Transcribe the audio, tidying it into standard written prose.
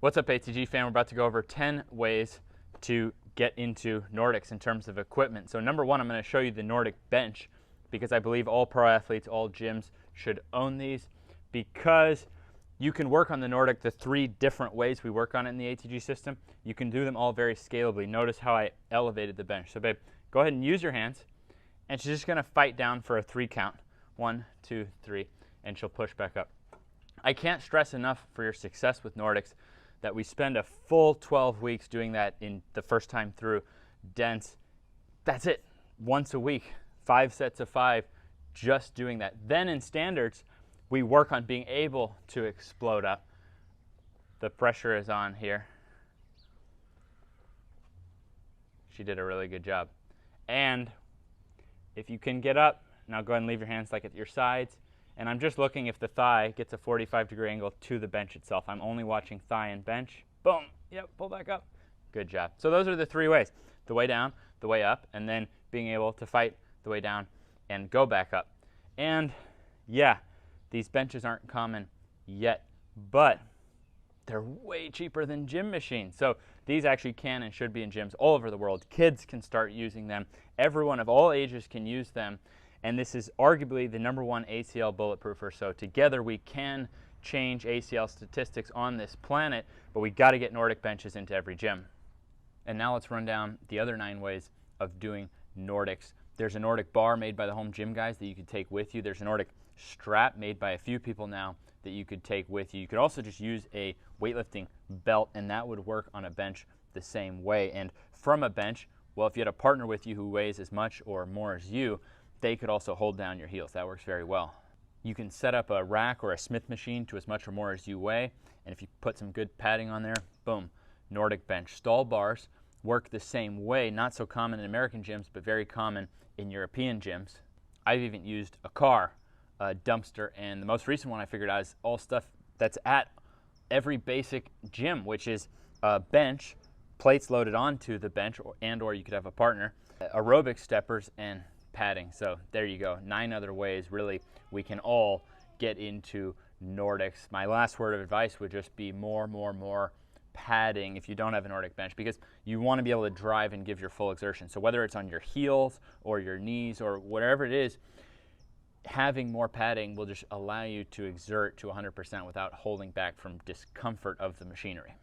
What's up, ATG fan? We're about to go over 10 ways to get into Nordics in terms of equipment. So number one, I'm going to show you the Nordic bench because I believe all pro athletes, all gyms should own these because you can work on the Nordic the three different ways we work on it in the ATG system. You can do them all very scalably. Notice how I elevated the bench. So babe, go ahead and use your hands, and she's just going to fight down for a 3 count. 1, 2, 3, and she'll push back up. I can't stress enough for your success with Nordics that we spend a full 12 weeks doing that in the first time through dense. That's it, once a week, 5 sets of 5, just doing that. Then in standards, we work on being able to explode up. The pressure is on here. She did a really good job. And if you can get up, now go ahead and leave your hands like at your sides. And I'm just looking if the thigh gets a 45-degree angle to the bench itself. I'm only watching thigh and bench. Boom. Yep, pull back up. Good job. So those are the 3 ways. The way down, the way up, and then being able to fight the way down and go back up. And yeah, these benches aren't common yet, but they're way cheaper than gym machines. So these actually can and should be in gyms all over the world. Kids can start using them. Everyone of all ages can use them. And this is arguably the #1 ACL bulletproofer. So together we can change ACL statistics on this planet, but we got to get Nordic benches into every gym. And now let's run down the other 9 ways of doing Nordics. There's a Nordic bar made by the home gym guys that you could take with you. There's a Nordic strap made by a few people now that you could take with you. You could also just use a weightlifting belt, and that would work on a bench the same way. And from a bench, well, if you had a partner with you who weighs as much or more as you, they could also hold down your heels. That works very well. You can set up a rack or a Smith machine to as much or more as you weigh, and if you put some good padding on there, boom, Nordic bench. Stall bars work the same way, not so common in American gyms, but very common in European gyms. I've even used a car, a dumpster, and the most recent one I figured out is all stuff that's at every basic gym, which is a bench, plates loaded onto the bench, or you could have a partner, aerobic steppers, and padding. So there you go, 9 other ways really we can all get into Nordics. My last word of advice would just be more padding if you don't have a Nordic bench, because you want to be able to drive and give your full exertion. So whether it's on your heels or your knees or whatever it is, having more padding will just allow you to exert to 100% without holding back from discomfort of the machinery.